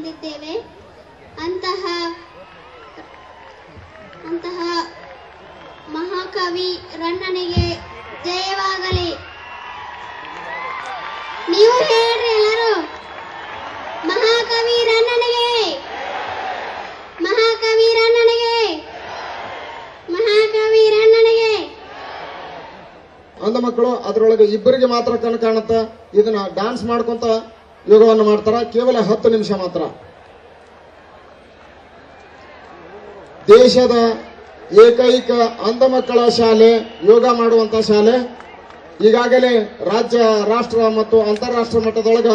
ಬಂದಿದ್ದೇವೆ. ಅಂತಹ ಮಹಾಕವಿ ರನ್ನನಿಗೆ ಜಯವಾಗಲಿ. ನೀವು ಹೇಳ್ರಿ ಎಲ್ಲರೂ, ಮಹಾಕವಿ ರನ್ನನಿಗೆ, ಮಹಾಕವಿ ರನ್ನನಿಗೆ, ಮಹಾಕವಿ ರನ್ನನಿಗೆ. ಅಂಧ ಮಕ್ಕಳು ಅದರೊಳಗೆ ಇಬ್ಬರಿಗೆ ಮಾತ್ರ ಕಣ್ಣು ಕಾಣುತ್ತ ಇದನ್ನ ಡ್ಯಾನ್ಸ್ ಮಾಡ್ಕೊಂತ ಯೋಗವನ್ನು ಮಾಡ್ತಾರ. ಕೇವಲ 10 ನಿಮಿಷ ಮಾತ್ರ. ದೇಶದ ಏಕೈಕ ಅಂಧ ಮಕ್ಕಳ ಶಾಲೆ, ಯೋಗ ಮಾಡುವಂತ ಶಾಲೆ. ಈಗಾಗಲೇ ರಾಜ್ಯ, ರಾಷ್ಟ್ರ ಮತ್ತು ಅಂತಾರಾಷ್ಟ್ರ ಮಟ್ಟದೊಳಗ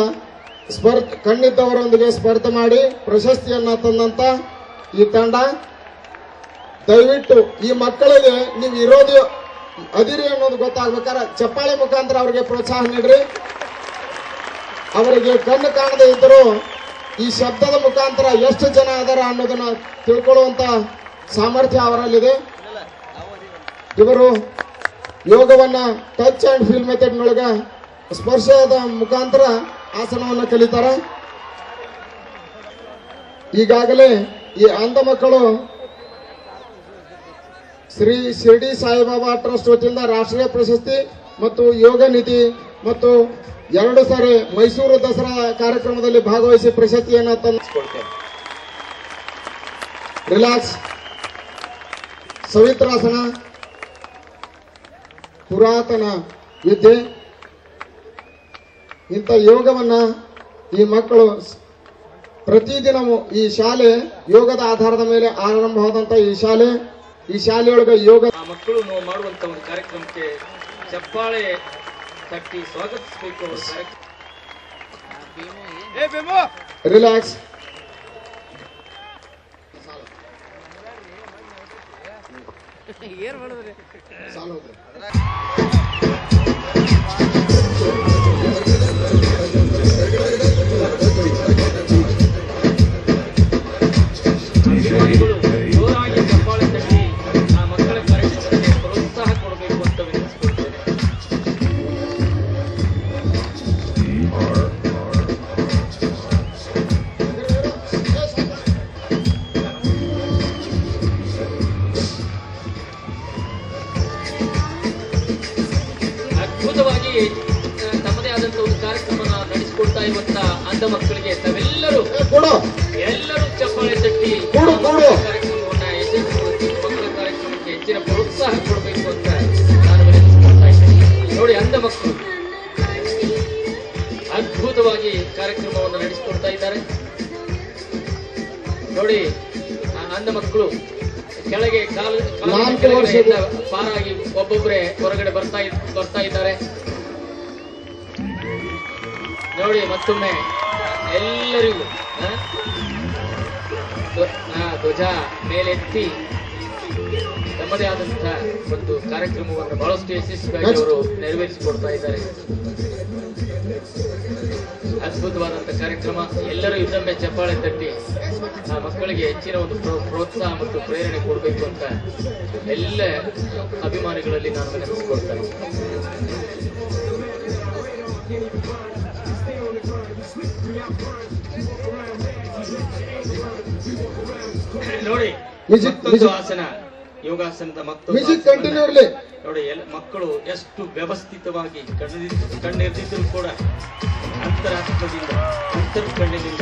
ಕಣ್ಣಿದ್ದವರೊಂದಿಗೆ ಸ್ಪರ್ಧೆ ಮಾಡಿ ಪ್ರಶಸ್ತಿಯನ್ನ ತಂದಂತ ಈ ತಂಡ. ದಯವಿಟ್ಟು ಈ ಮಕ್ಕಳಿಗೆ ನೀವು ಇರೋದು ಅದಿರಿ ಅನ್ನೋದು ಗೊತ್ತಾಗ್ಬೇಕಾದ್ರೆ ಚಪ್ಪಾಳೆ ಮುಖಾಂತರ ಅವರಿಗೆ ಪ್ರೋತ್ಸಾಹ ನೀಡ್ರಿ. ಅವರಿಗೆ ಕಣ್ಣು ಕಾಣದೇ ಇದ್ದರೂ ಈ ಶಬ್ದದ ಮುಖಾಂತರ ಎಷ್ಟು ಜನ ಅದರ ಅನ್ನೋದನ್ನ ತಿಳ್ಕೊಳ್ಳುವಂತ ಸಾಮರ್ಥ್ಯ ಅವರಲ್ಲಿದೆ. ಇವರು ಯೋಗವನ್ನ ಟಚ್ ಅಂಡ್ ಫೀಲ್ ಮೆಥಡ್ನೊಳಗ ಸ್ಪರ್ಶದ ಮುಖಾಂತರ ಆಸನವನ್ನು ಕಲಿತಾರೆ. ಈಗಾಗಲೇ ಈ ಅಂಧ ಮಕ್ಕಳು ಶ್ರೀ ಶಿರ್ಡಿ ಸಾಯಿಬಾಬಾ ಟ್ರಸ್ಟ್ ವತಿಯಿಂದ ರಾಷ್ಟ್ರೀಯ ಪ್ರಶಸ್ತಿ ಮತ್ತು ಯೋಗ ನಿಧಿ ಮತ್ತು 2 ಸಾರಿ ಮೈಸೂರು ದಸರಾ ಕಾರ್ಯಕ್ರಮದಲ್ಲಿ ಭಾಗವಹಿಸಿ ಪ್ರಶಸ್ತಿಯನ್ನು ತಂದುಕೊಡ್ತೇವೆ. ರಿಲ್ಯಾಕ್ಸ್, ಸವಿತ್ರಾಸನ, ಪುರಾತನ ವಿದ್ಯೆ. ಇಂಥ ಯೋಗವನ್ನ ಈ ಮಕ್ಕಳು ಪ್ರತಿದಿನವೂ, ಈ ಶಾಲೆ ಯೋಗದ ಆಧಾರದ ಮೇಲೆ ಆರಂಭವಾದಂತ ಈ ಶಾಲೆಯೊಳಗೆ ಯೋಗ ಮಕ್ಕಳು ಮಾಡುವಂತ ಒಂದು ಕಾರ್ಯಕ್ರಮಕ್ಕೆ ಚಪ್ಪಾಳೆ ತಟ್ಟಿ ಸ್ವಾಗತಿಸಬೇಕು. ರಿಲ್ಯಾಕ್ಸ್, ಜೋರಾಗಿ ಚಪ್ಪಾಳೆ ತಟ್ಟಿ ಆ ಮಕ್ಕಳ ಕಾರ್ಯಕ್ರಮಕ್ಕೆ ಪ್ರೋತ್ಸಾಹ ಕೊಡಬೇಕು ಅಂತ ವಿನಂತಿಸಿಕೊಳ್ತೇನೆ. ಅದ್ಭುತವಾಗಿ ತಮ್ಮದೇ ಆದಂತಹ ಒಂದು ಕಾರ್ಯಕ್ರಮನ ನಡೆಸಿಕೊಡ್ತಾ ಇರುವಂತ ಅಂಧ ಮಕ್ಕಳಿಗೆ ತಾವೆಲ್ಲರೂ ಚಪ್ಪಾಳೆ ತಟ್ಟಿ ಕಾರ್ಯಕ್ರಮವನ್ನ ಯಶಸ್ವಿಗೊಳಿಸಿ ಮಕ್ಕಳ ಕಾರ್ಯಕ್ರಮಕ್ಕೆ ಹೆಚ್ಚಿನ ಪ್ರೋತ್ಸಾಹ ಕೊಡಬೇಕು ಅಂತ ನಾನು ವಿನಂತಿಸಿಕೊಳ್ತಾ ಇದ್ದೇನೆ. ನೋಡಿ, ಅಂಧ ಮಕ್ಕಳು ಅದ್ಭುತವಾಗಿ ಕಾರ್ಯಕ್ರಮವನ್ನು ನಡೆಸಿಕೊಡ್ತಾ ಇದ್ದಾರೆ. ನೋಡಿ, ಅಂಧ ಮಕ್ಕಳು ಕೆಳಗೆ ಕೆಳಗಡೆಯಿಂದ ಪಾರಾಗಿ ಒಬ್ಬೊಬ್ಬರೇ ಹೊರಗಡೆ ಬರ್ತಾ ಇದ್ದಾರೆ. ನೋಡಿ, ಮತ್ತೊಮ್ಮೆ ಎಲ್ಲರಿಗೂ ಧ್ವಜ ಮೇಲೆತ್ತಿ ತಮ್ಮದೇ ಆದಂತಹ ಒಂದು ಕಾರ್ಯಕ್ರಮವನ್ನು ಬಹಳಷ್ಟು ಯಶಸ್ವಿಯಾಗಿ ಅವರು ನೆರವೇರಿಸಿಕೊಡ್ತಾ ಇದ್ದಾರೆ. ಅದ್ಭುತವಾದಂತಹ ಕಾರ್ಯಕ್ರಮ. ಎಲ್ಲರೂ ಇನ್ನೊಮ್ಮೆ ಚಪ್ಪಾಳೆ ತಟ್ಟಿ ಆ ಮಕ್ಕಳಿಗೆ ಹೆಚ್ಚಿನ ಒಂದು ಪ್ರೋತ್ಸಾಹ ಮತ್ತು ಪ್ರೇರಣೆ ಕೊಡಬೇಕು ಅಂತ ಎಲ್ಲ ಅಭಿಮಾನಿಗಳಲ್ಲಿ ನಾನು ವಿನಂತಿಸಿಕೊಳ್ತೇನೆ. ನೋಡಿ, ಮತ್ತೊಂದು ಆಸನ, ಯೋಗಾಸನದ ಮತ್ತೊಂದು ನೋಡಿ, ಮಕ್ಕಳು ಎಷ್ಟು ವ್ಯವಸ್ಥಿತವಾಗಿ ಕಣ್ಣಿರ್ದಿದ್ರು ಕೂಡ ಅಂತರ್ಕಣ್ಣಿನಿಂದ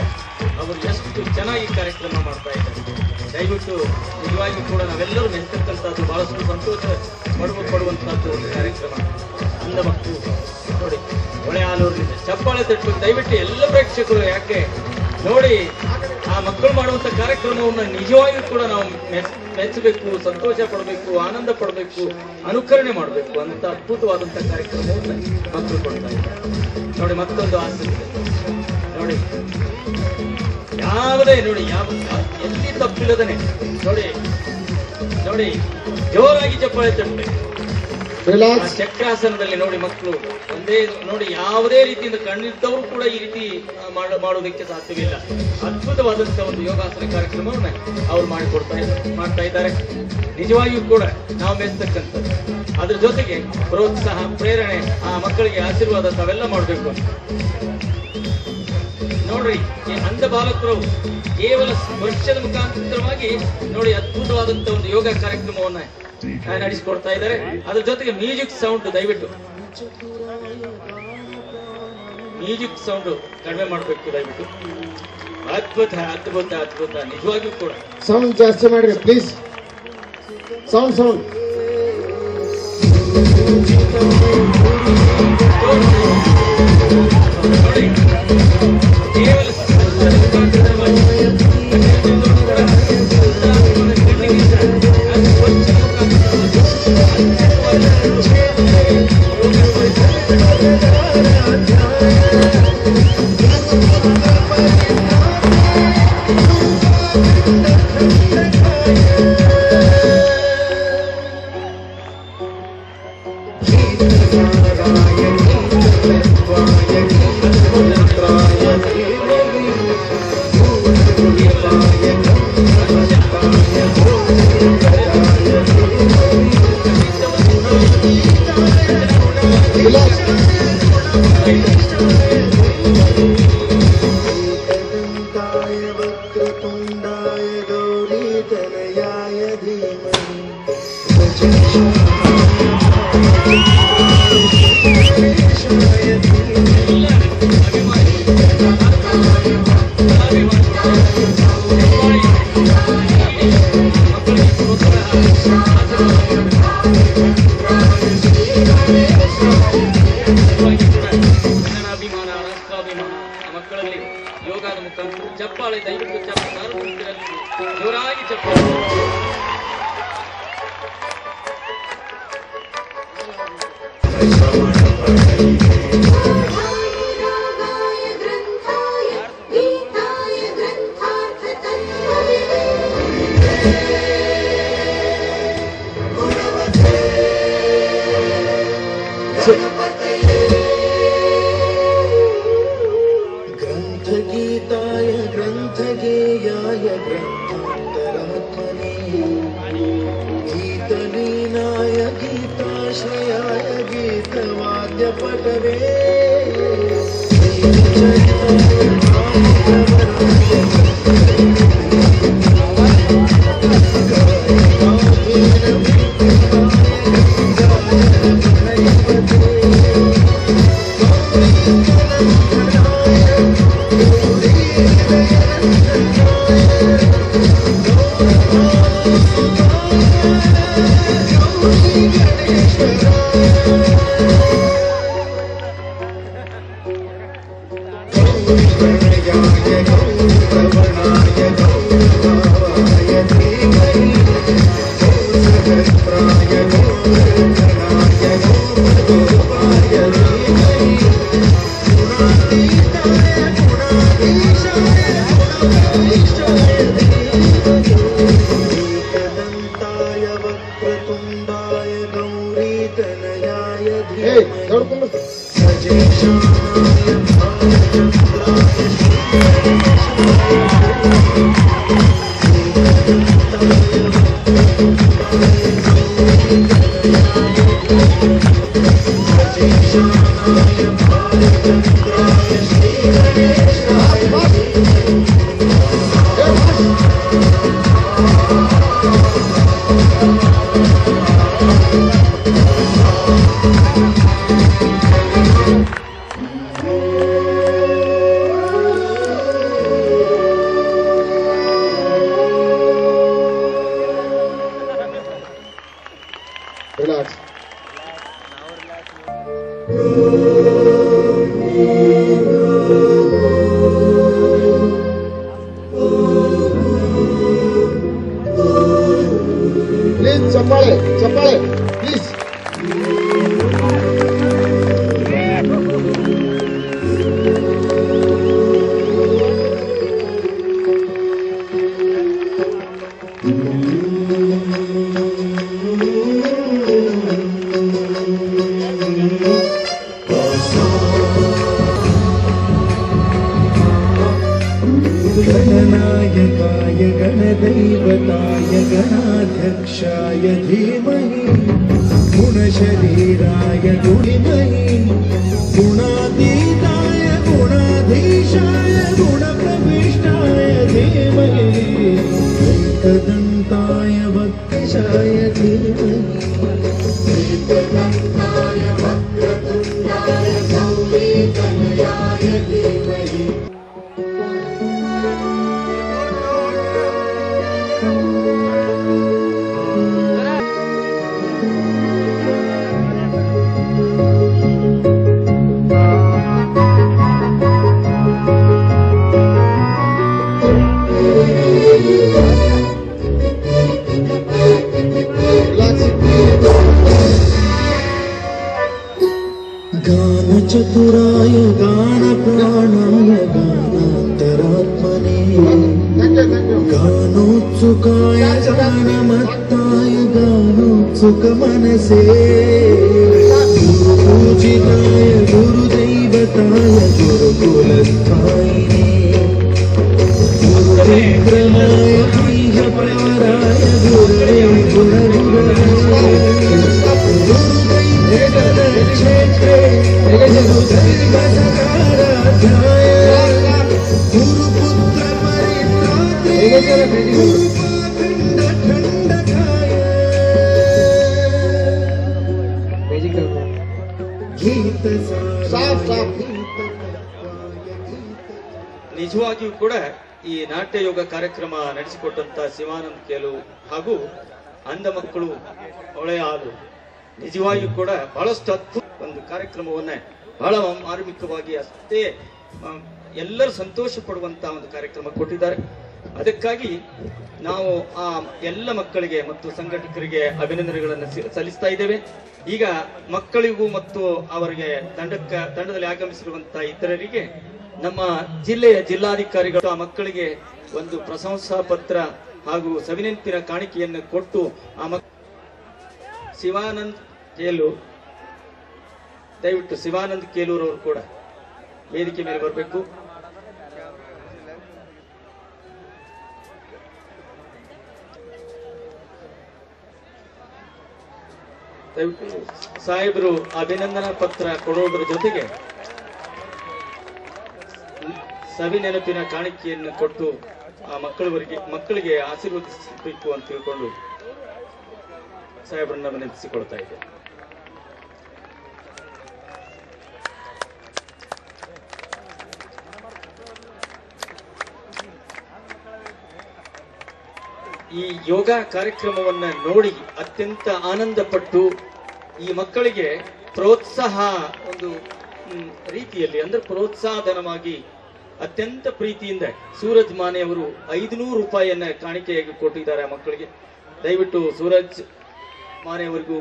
ಅವರು ಎಷ್ಟು ಚೆನ್ನಾಗಿ ಕಾರ್ಯಕ್ರಮ ಮಾಡ್ತಾ ಇದ್ದಾರೆ. ದಯವಿಟ್ಟು ನಿಜವಾಗಿಯೂ ಕೂಡ ನಾವೆಲ್ಲರೂ ಮೆಚ್ಚತಕ್ಕಂಥದ್ದು, ಬಹಳಷ್ಟು ಸಂತೋಷ ಪಡುವಂತಹದ್ದು ಒಂದು ಕಾರ್ಯಕ್ರಮ. ಅಂಧ ಮಕ್ಕಳು ನೋಡಿ, ಹೊಳೆಹಾಲೂರಿನಿಂದ ಚಪ್ಪಾಳೆ ತಟ್ಟಬೇಕು ದಯವಿಟ್ಟು ಎಲ್ಲ ಪ್ರೇಕ್ಷಕರು. ಯಾಕೆ ನೋಡಿ, ಆ ಮಕ್ಕಳು ಮಾಡುವಂತ ಕಾರ್ಯಕ್ರಮವನ್ನು ನಿಜವಾಗಿಯೂ ಕೂಡ ನಾವು ಮೆಚ್ಚಬೇಕು, ಸಂತೋಷ ಪಡಬೇಕು, ಆನಂದ ಪಡಬೇಕು, ಅನುಕರಣೆ ಮಾಡಬೇಕು. ಅಂತ ಅದ್ಭುತವಾದಂತಹ ಕಾರ್ಯಕ್ರಮವನ್ನು ಮಕ್ಕಳು ಕೊಡ್ತಾ ಇದ್ದಾರೆ. ನೋಡಿ, ಮತ್ತೊಂದು ಆಸಕ್ತಿ ನೋಡಿ, ಯಾವುದೇ ನೋಡಿ ಎಲ್ಲಿ ತಪ್ಪಿಲ್ಲದನೆ ನೋಡಿ ಜೋರಾಗಿ ಚಪ್ಪಾಳೆ ತಟ್ಟಬೇಕು. ಚಕ್ರಾಸನದಲ್ಲಿ ನೋಡಿ, ಮಕ್ಕಳು ಒಂದೇ ನೋಡಿ, ಯಾವುದೇ ರೀತಿಯಿಂದ ಕಣ್ಣಿದ್ದವರು ಕೂಡ ಈ ರೀತಿ ಮಾಡೋದಕ್ಕೆ ಸಾಧ್ಯವಿಲ್ಲ. ಅದ್ಭುತವಾದಂತಹ ಒಂದು ಯೋಗಾಸನ ಕಾರ್ಯಕ್ರಮವನ್ನ ಅವರು ಮಾಡ್ತಾ ಇದ್ದಾರೆ. ನಿಜವಾಗಿಯೂ ಕೂಡ ನಾವು ಮೆಚ್ಚತಕ್ಕಂಥದ್ದು. ಅದ್ರ ಜೊತೆಗೆ ಪ್ರೋತ್ಸಾಹ, ಪ್ರೇರಣೆ, ಆ ಮಕ್ಕಳಿಗೆ ಆಶೀರ್ವಾದ ತಾವೆಲ್ಲ ಮಾಡಬೇಕು. ನೋಡ್ರಿ ಈ ಅಂಧ ಬಾಲಕರು ಕೇವಲ ಸ್ಪರ್ಶದ ಮುಖಾಂತರವಾಗಿ ನೋಡಿ ಅದ್ಭುತವಾದಂತ ಒಂದು ಯೋಗ ಕಾರ್ಯಕ್ರಮವನ್ನ ನಡೆಸಿಕೊಡ್ತಾ ಇದ್ದಾರೆ. ಅದ್ರ ಜೊತೆಗೆ ಮ್ಯೂಸಿಕ್ ಸೌಂಡ್ ದಯವಿಟ್ಟು ಮ್ಯೂಸಿಕ್ ಸೌಂಡ್ ಕಡಿಮೆ ಮಾಡಬೇಕು ದಯವಿಟ್ಟು. ಅದ್ಭುತ ಅದ್ಭುತ ಅದ್ಭುತ ನಿಜವಾಗಿಯೂ ಕೂಡ. ಸೌಂಡ್ ಜಾಸ್ತಿ ಮಾಡ್ರಿ ಪ್ಲೀಸ್. ಸೌಂಡ್ ಸೌಂಡ್ ನೋಡಿ ಕೇವಲ ಮಕ್ಕಳಲ್ಲಿ ಯೋಗದ ಮುಖಾಂತರ ಚಪ್ಪಾಳೆ ದಯವಿಟ್ಟು ಜೋರಾಗಿ ಚಪ್ಪಾಳೆ. ग्रंथगीताय ग्रंथगेयाय ग्रंथान्तरात्मने गीतलीनाय गीताश्रयाय गीतवाद्यपटवे Relax. Please, chapale, please. गणनायकाय गणदैवताय गणाध्यक्षाय धीमहि गुणशरीराय गुणिमहि गुणातीताय गुणाधीशाय एकदन्ताय वक्रशाय धीमहि एकदन्ताय वक्रतुण्डाय गौरीतनयाय धीमहि चतुराय गान प्राणाय गानान्तरात्मने गानोत्सुकाय गानमत्ताय गानोत्सुकमनसे गुरुपूजिताय गुरुदैवताय गुरुकुलस्थायिने गुरुविक्रमाय गृह्यप्राराय गुरवे गुरुगुरवे क्षेत्रे गुरुदैवसकाराध्याय गुरुपुत्र परित्रात्रे गुरुपाखण्डखण्डकाय ನಿಜವಾಗಿಯೂ ಕೂಡ ಈ ನಾಟ್ಯ ಯೋಗ ಕಾರ್ಯಕ್ರಮ ನಡೆಸಿಕೊಟ್ಟಂತ ಶಿವಾನಂದ ಕೇಲು ಹಾಗೂ ಅಂಧ ಮಕ್ಕಳು ಹೊಳೆಯಾಲು ನಿಜವಾಗಿಯೂ ಕೂಡ ಬಹಳಷ್ಟು ಅದ್ಭುತ ಒಂದು ಕಾರ್ಯಕ್ರಮವನ್ನ ಬಹಳ ಮಾರ್ಮಿಕವಾಗಿ ಅಷ್ಟೇ ಎಲ್ಲರೂ ಸಂತೋಷ ಪಡುವಂತಹ ಒಂದು ಕಾರ್ಯಕ್ರಮ ಕೊಟ್ಟಿದ್ದಾರೆ. ಅದಕ್ಕಾಗಿ ನಾವು ಆ ಎಲ್ಲ ಮಕ್ಕಳಿಗೆ ಮತ್ತು ಸಂಘಟಕರಿಗೆ ಅಭಿನಂದನೆಗಳನ್ನು ಸಲ್ಲಿಸ್ತಾ ಇದ್ದೇವೆ. ಈಗ ಮಕ್ಕಳಿಗೂ ಮತ್ತು ಅವರಿಗೆ ತಂಡದಲ್ಲಿ ಆಗಮಿಸಿರುವಂತಹ ಇತರರಿಗೆ ನಮ್ಮ ಜಿಲ್ಲೆಯ ಜಿಲ್ಲಾಧಿಕಾರಿಗಳು ಆ ಮಕ್ಕಳಿಗೆ ಒಂದು ಪ್ರಶಂಸಾ ಪತ್ರ ಹಾಗೂ ಸವಿನೆನಪಿನ ಕಾಣಿಕೆಯನ್ನು ಕೊಟ್ಟು ಆ ಶಿವಾನಂದ್ ಕೇಲೂರ್, ದಯವಿಟ್ಟು ಶಿವಾನಂದ್ ಕೇಲೂರ್ ಅವರು ಕೂಡ ವೇದಿಕೆ ಮೇಲೆ ಬರಬೇಕು. ದಯವಿಟ್ಟು ಸಾಹೇಬರು ಅಭಿನಂದನಾ ಪತ್ರ ಕೊಡೋದ್ರ ಜೊತೆಗೆ ಸವಿ ನೆನಪಿನ ಕಾಣಿಕೆಯನ್ನು ಕೊಟ್ಟು ಆ ಮಕ್ಕಳಿಗೆ ಆಶೀರ್ವದಿಸಬೇಕು ಅಂತ ತಿಳ್ಕೊಂಡು ಸಾಹೇಬರನ್ನ ವಿನಂತಿಸಿಕೊಳ್ತಾ ಇದ್ದೆ. ಈ ಯೋಗ ಕಾರ್ಯಕ್ರಮವನ್ನ ನೋಡಿ ಅತ್ಯಂತ ಆನಂದ ಪಟ್ಟು ಈ ಮಕ್ಕಳಿಗೆ ಪ್ರೋತ್ಸಾಹ ಒಂದು ರೀತಿಯಲ್ಲಿ ಅಂದ್ರೆ ಪ್ರೋತ್ಸಾಹಧನವಾಗಿ ಅತ್ಯಂತ ಪ್ರೀತಿಯಿಂದ ಸೂರಜ್ ಮಾನೆ ಅವರು 500 ರೂಪಾಯಿಯನ್ನ ಕಾಣಿಕೆಯಾಗಿ ಕೊಟ್ಟಿದ್ದಾರೆ ಆ ಮಕ್ಕಳಿಗೆ. ದಯವಿಟ್ಟು ಸೂರಜ್ ಮಾನೆ ಅವರಿಗೂ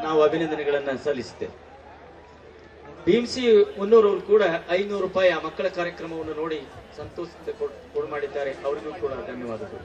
ನಾವು ಅಭಿನಂದನೆಗಳನ್ನ ಸಲ್ಲಿಸುತ್ತೇವೆ. ಭೀಮ್ಸಿ ಮುನ್ನೂರವರು ಕೂಡ 500 ರೂಪಾಯಿ ಆ ಮಕ್ಕಳ ಕಾರ್ಯಕ್ರಮವನ್ನು ನೋಡಿ ಸಂತೋಷದಿಂದ ಕೊಡು ಮಾಡಿದ್ದಾರೆ. ಅವರಿಗೂ ಕೂಡ ಧನ್ಯವಾದಗಳು.